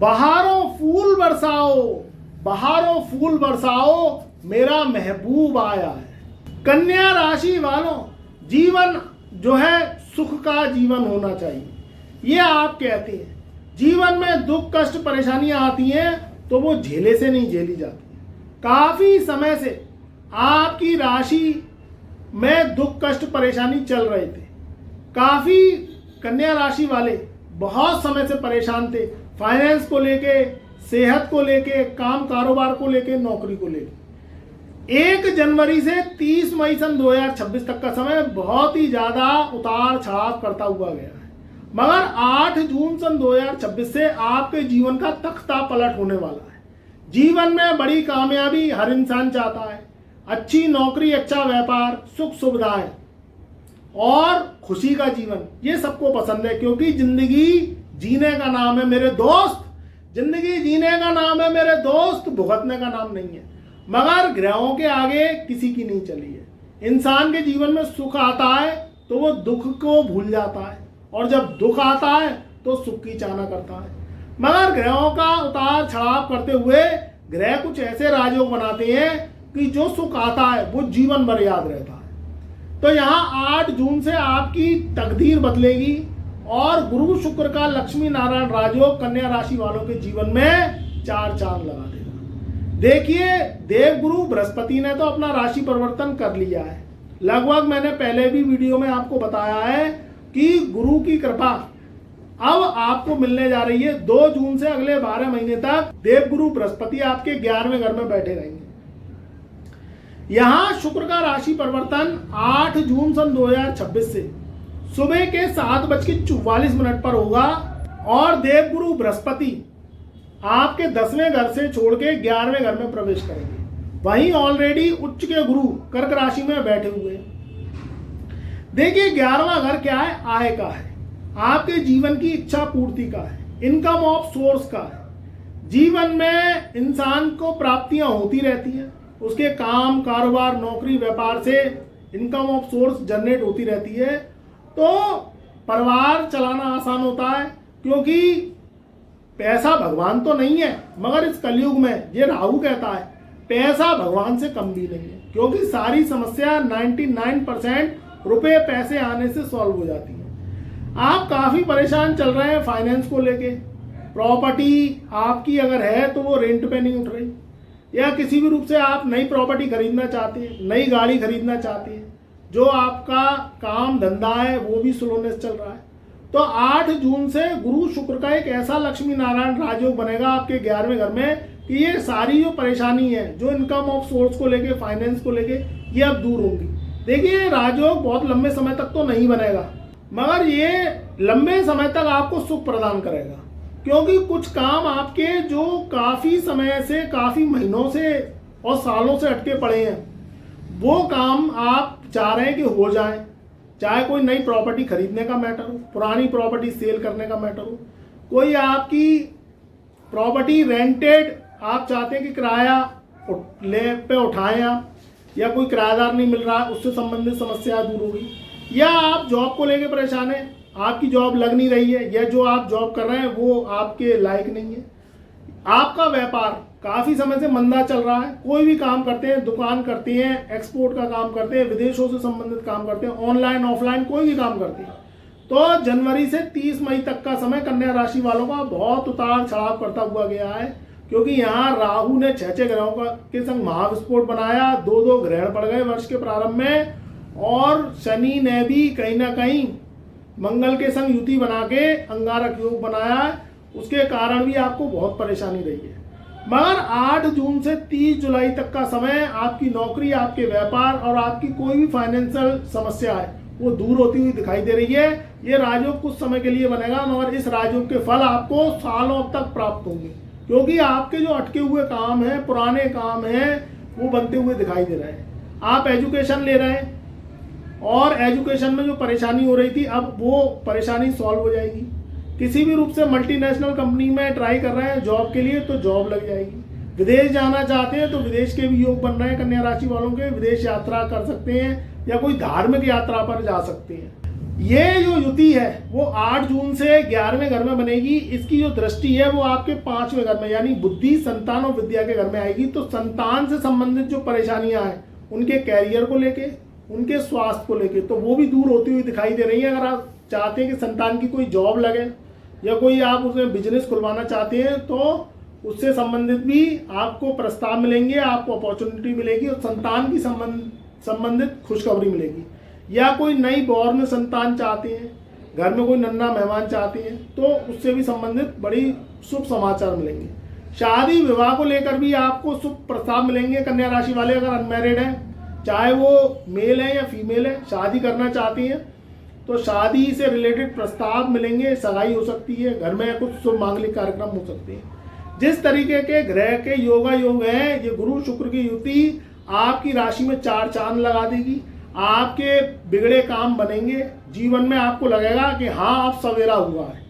बहारों फूल बरसाओ, बहारों फूल बरसाओ, मेरा महबूब आया है। कन्या राशि वालों, जीवन जो है सुख का जीवन होना चाहिए, ये आप कहते हैं। जीवन में दुख कष्ट परेशानियां आती हैं तो वो झेले से नहीं झेली जाती। काफी समय से आपकी राशि में दुख कष्ट परेशानी चल रहे थे। काफी कन्या राशि वाले बहुत समय से परेशान थे, फाइनेंस को लेके, सेहत को लेके, काम कारोबार को लेके, नौकरी को लेके। 1 जनवरी से 30 मई सन 2026 तक का समय बहुत ही ज्यादा उतार चढ़ाव करता हुआ गया है, मगर 8 जून सन 2026 से आपके जीवन का तख्ता पलट होने वाला है। जीवन में बड़ी कामयाबी हर इंसान चाहता है, अच्छी नौकरी, अच्छा व्यापार, सुख सुविधाएं और खुशी का जीवन, ये सबको पसंद है, क्योंकि जिंदगी जीने का नाम है मेरे दोस्त, जिंदगी जीने का नाम है मेरे दोस्त, भुगतने का नाम नहीं है। मगर ग्रहों के आगे किसी की नहीं चली है। इंसान के जीवन में सुख आता है तो वो दुख को भूल जाता है, और जब दुख आता है तो सुख की चाहना करता है। मगर ग्रहों का उतार चढ़ाव करते हुए ग्रह कुछ ऐसे राजयोग बनाते हैं कि जो सुख आता है वो जीवन भर याद रहता है। तो यहाँ 8 जून से आपकी तकदीर बदलेगी और गुरु शुक्र का लक्ष्मी नारायण राजयोग कन्या राशि वालों के जीवन में 4 चांद लगा देगा। देखिए, देवगुरु बृहस्पति ने तो अपना राशि परिवर्तन कर लिया है। लगभग मैंने पहले भी वीडियो में आपको बताया है कि गुरु की कृपा अब आपको मिलने जा रही है। 2 जून से अगले 12 महीने तक देवगुरु बृहस्पति आपके 11वें घर में बैठे रहेंगे। यहां शुक्र का राशि परिवर्तन 8 जून सन 2026 से सुबह के 7:44 पर होगा और देवगुरु बृहस्पति आपके 10वें घर से छोड़ के 11वें घर में प्रवेश करेंगे। वहीं ऑलरेडी उच्च के गुरु कर्क राशि में बैठे हुए हैं। देखिए, 11वां घर क्या है? आय का है, आपके जीवन की इच्छा पूर्ति का है, इनकम ऑफ सोर्स का है। जीवन में इंसान को प्राप्तियां होती रहती हैं, उसके काम कारोबार नौकरी व्यापार से इनकम ऑफ सोर्स जनरेट होती रहती है, तो परिवार चलाना आसान होता है। क्योंकि पैसा भगवान तो नहीं है, मगर इस कलयुग में ये राहु कहता है पैसा भगवान से कम भी नहीं है, क्योंकि सारी समस्या 99% रुपए पैसे आने से सॉल्व हो जाती है। आप काफी परेशान चल रहे हैं फाइनेंस को लेके, प्रॉपर्टी आपकी अगर है तो वो रेंट पे नहीं उठ रही, या किसी भी रूप से आप नई प्रॉपर्टी खरीदना चाहते हैं, नई गाड़ी खरीदना चाहते हैं, जो आपका काम धंधा है वो भी स्लोनेस चल रहा है। तो 8 जून से गुरु शुक्र का एक ऐसा लक्ष्मी नारायण राजयोग बनेगा आपके 11वें घर में कि ये सारी जो परेशानी है, जो इनकम ऑफ सोर्स को लेके, फाइनेंस को लेके, ये अब दूर होंगी। देखिए, राजयोग बहुत लंबे समय तक तो नहीं बनेगा, मगर ये लंबे समय तक आपको सुख प्रदान करेगा, क्योंकि कुछ काम आपके जो काफी समय से, काफी महीनों से और सालों से अटके पड़े हैं, वो काम आप चाह रहे हैं कि हो जाए। चाहे कोई नई प्रॉपर्टी खरीदने का मैटर हो, पुरानी प्रॉपर्टी सेल करने का मैटर हो, कोई आपकी प्रॉपर्टी रेंटेड आप चाहते हैं कि किराया पे उठाएं आप, या कोई किराएदार नहीं मिल रहा है उससे संबंधित समस्या दूर होगी, या आप जॉब को लेकर परेशान हैं, आपकी जॉब लग नहीं रही है, या जो आप जॉब कर रहे हैं वो आपके लायक नहीं है। आपका व्यापार काफी समय से मंदा चल रहा है, कोई भी काम करते हैं, दुकान करते हैं, एक्सपोर्ट का काम करते हैं, विदेशों से संबंधित काम करते हैं, ऑनलाइन ऑफलाइन कोई भी काम करते हैं, तो जनवरी से 30 मई तक का समय कन्या राशि वालों का बहुत उतार चढ़ाव करता हुआ गया है। क्योंकि यहाँ राहु ने 6 ग्रहों के संग महाविस्फोट बनाया, 2 ग्रहण पड़ गए वर्ष के प्रारंभ में, और शनि ने भी कहीं ना कहीं मंगल के संग युति बना के अंगारक योग बनाया, उसके कारण भी आपको बहुत परेशानी रही है। मगर 8 जून से 30 जुलाई तक का समय आपकी नौकरी, आपके व्यापार और आपकी कोई भी फाइनेंशियल समस्या है वो दूर होती हुई दिखाई दे रही है। ये राजयोग कुछ समय के लिए बनेगा, मगर इस राजयोग के फल आपको सालों तक प्राप्त होंगे, क्योंकि आपके जो अटके हुए काम हैं, पुराने काम हैं, वो बनते हुए दिखाई दे रहे हैं। आप एजुकेशन ले रहे हैं और एजुकेशन में जो परेशानी हो रही थी, अब वो परेशानी सॉल्व हो जाएगी। किसी भी रूप से मल्टीनेशनल कंपनी में ट्राई कर रहे हैं जॉब के लिए, तो जॉब लग जाएगी। विदेश जाना चाहते हैं तो विदेश के भी योग बन रहे हैं कन्या राशि वालों के, विदेश यात्रा कर सकते हैं या कोई धार्मिक यात्रा पर जा सकते हैं। ये जो युति है वो 8 जून से 11वें घर में बनेगी। इसकी जो दृष्टि है वो आपके 5वें घर में यानी बुद्धि, संतान और विद्या के घर में आएगी। तो संतान से संबंधित जो परेशानियां हैं उनके कैरियर को लेके, उनके स्वास्थ्य को लेके, तो वो भी दूर होती हुई दिखाई दे रही है। अगर आप चाहते हैं कि संतान की कोई जॉब लगे या कोई आप उसमें बिजनेस खुलवाना चाहते हैं तो उससे संबंधित भी आपको प्रस्ताव मिलेंगे, आपको अपॉर्चुनिटी मिलेगी और संतान की संबंधित खुशखबरी मिलेगी। या कोई नई बॉर्न संतान चाहते हैं, घर में कोई नन्हा मेहमान चाहते हैं तो उससे भी संबंधित बड़ी शुभ समाचार मिलेंगे। शादी विवाह को लेकर भी आपको शुभ प्रस्ताव मिलेंगे। कन्या राशि वाले अगर अनमैरिड हैं, चाहे वो मेल है या फीमेल है, शादी करना चाहती हैं तो शादी से रिलेटेड प्रस्ताव मिलेंगे, सगाई हो सकती है, घर में कुछ शुभ मांगलिक कार्यक्रम हो सकते हैं। जिस तरीके के ग्रह के योगा योग है, ये गुरु शुक्र की युति आपकी राशि में 4 चांद लगा देगी। आपके बिगड़े काम बनेंगे, जीवन में आपको लगेगा कि हाँ अब सवेरा हुआ है,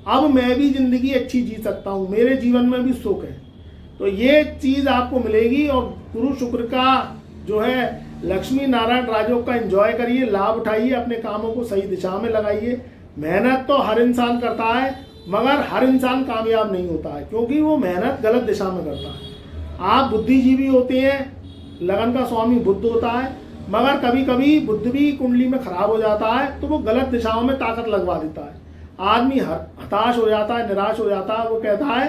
अब मैं भी जिंदगी अच्छी जी सकता हूँ, मेरे जीवन में भी सुख है। तो ये चीज़ आपको मिलेगी। और गुरु शुक्र का जो है लक्ष्मी नारायण राजयोग का एंजॉय करिए, लाभ उठाइए, अपने कामों को सही दिशा में लगाइए। मेहनत तो हर इंसान करता है मगर हर इंसान कामयाब नहीं होता है क्योंकि वो मेहनत गलत दिशा में करता है। आप बुद्धिजीवी होते हैं, लगन का स्वामी बुद्ध होता है, मगर कभी कभी बुद्ध भी कुंडली में खराब हो जाता है तो वो गलत दिशाओं में ताकत लगवा देता है। आदमी हताश हो जाता है, निराश हो जाता है, वो कहता है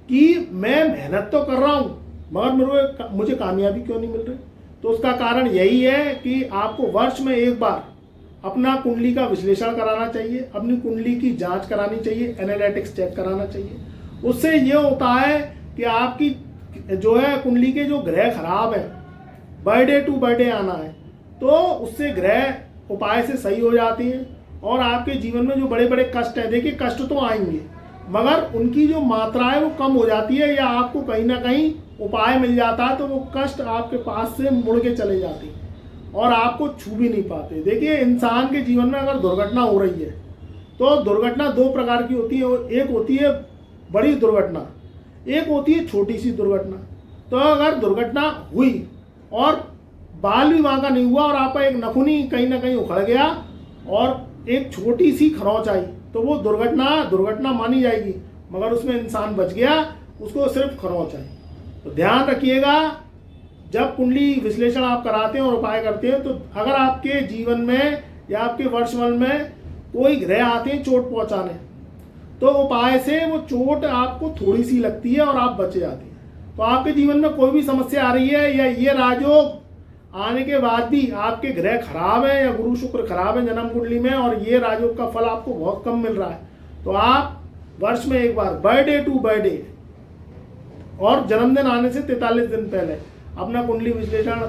कि मैं मेहनत तो कर रहा हूँ मगर मुझे कामयाबी क्यों नहीं मिल रही। तो उसका कारण यही है कि आपको वर्ष में एक बार अपना कुंडली का विश्लेषण कराना चाहिए, अपनी कुंडली की जांच करानी चाहिए, एनालिटिक्स चेक कराना चाहिए। उससे ये होता है कि आपकी जो है कुंडली के जो ग्रह खराब है, बर्थडे टू बर्थडे आना है तो उससे ग्रह उपाय से सही हो जाती हैं और आपके जीवन में जो बड़े बड़े कष्ट हैं, देखिए कष्ट तो आएंगे मगर उनकी जो मात्रा है वो कम हो जाती है या आपको कहीं ना कहीं उपाय मिल जाता है तो वो कष्ट आपके पास से मुड़ के चले जाते हैं और आपको छू भी नहीं पाते। देखिए इंसान के जीवन में अगर दुर्घटना हो रही है तो दुर्घटना 2 प्रकार की होती है, एक होती है बड़ी दुर्घटना, एक होती है छोटी सी दुर्घटना। तो अगर दुर्घटना हुई और बाल भी वहाँ का नहीं हुआ और आपका एक नखुनी कहीं ना कहीं उखड़ गया और एक छोटी सी खरोंच आई तो वो दुर्घटना मानी जाएगी मगर उसमें इंसान बच गया, उसको सिर्फ खरोंच आई। तो ध्यान रखिएगा जब कुंडली विश्लेषण आप कराते हैं और उपाय करते हैं तो अगर आपके जीवन में या आपके वर्षमल में कोई ग्रह आते हैं चोट पहुंचाने तो उपाय से वो चोट आपको थोड़ी सी लगती है और आप बचे जाते हैं। तो आपके जीवन में कोई भी समस्या आ रही है या ये राजयोग आने के बाद भी आपके ग्रह खराब है या गुरु शुक्र खराब है जन्म कुंडली में और ये राजयोग का फल आपको बहुत कम मिल रहा है तो आप वर्ष में एक बार बर्थडे टू बर्थडे और जन्मदिन आने से 43 दिन पहले अपना कुंडली विश्लेषण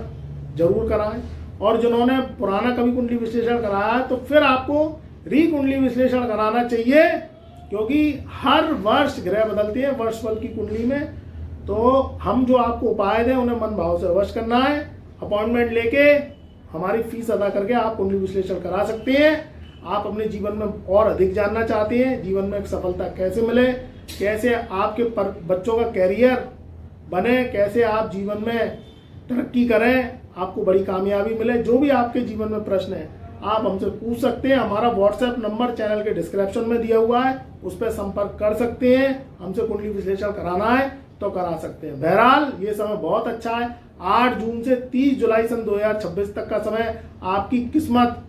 जरूर कराएं। और जिन्होंने पुराना कभी कुंडली विश्लेषण कराया है तो फिर आपको कुंडली विश्लेषण कराना चाहिए क्योंकि हर वर्ष ग्रह बदलते हैं वर्षफल की कुंडली में। तो हम जो आपको उपाय दें उन्हें मन भाव से अवश्य करना है। अपॉइंटमेंट लेके हमारी फीस अदा करके आप कुंडली विश्लेषण करा सकते हैं। आप अपने जीवन में और अधिक जानना चाहते हैं, जीवन में एक सफलता कैसे मिले, कैसे आपके बच्चों का कैरियर बने, कैसे आप जीवन में तरक्की करें, आपको बड़ी कामयाबी मिले, जो भी आपके जीवन में प्रश्न है आप हमसे पूछ सकते हैं। हमारा व्हाट्सएप नंबर चैनल के डिस्क्रिप्शन में दिया हुआ है, उस पर संपर्क कर सकते हैं। हमसे कुंडली विश्लेषण कराना है तो करा सकते हैं। बहरहाल ये समय बहुत अच्छा है। 8 जून से 30 जुलाई सन 2026 तक का समय आपकी किस्मत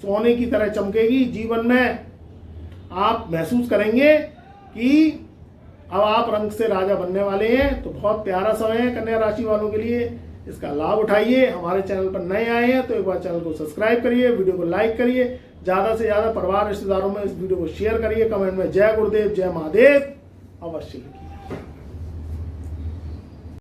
सोने की तरह चमकेगी। जीवन में आप महसूस करेंगे कि अब आप रंग से राजा बनने वाले हैं। तो बहुत प्यारा समय है कन्या राशि वालों के लिए, इसका लाभ उठाइए। हमारे चैनल पर नए आए हैं तो एक बार चैनल को सब्सक्राइब करिए, वीडियो को लाइक करिए, ज़्यादा से ज़्यादा परिवार रिश्तेदारों में इस वीडियो को शेयर करिए। कमेंट में जय गुरुदेव जय महादेव अवश्य लिखिए।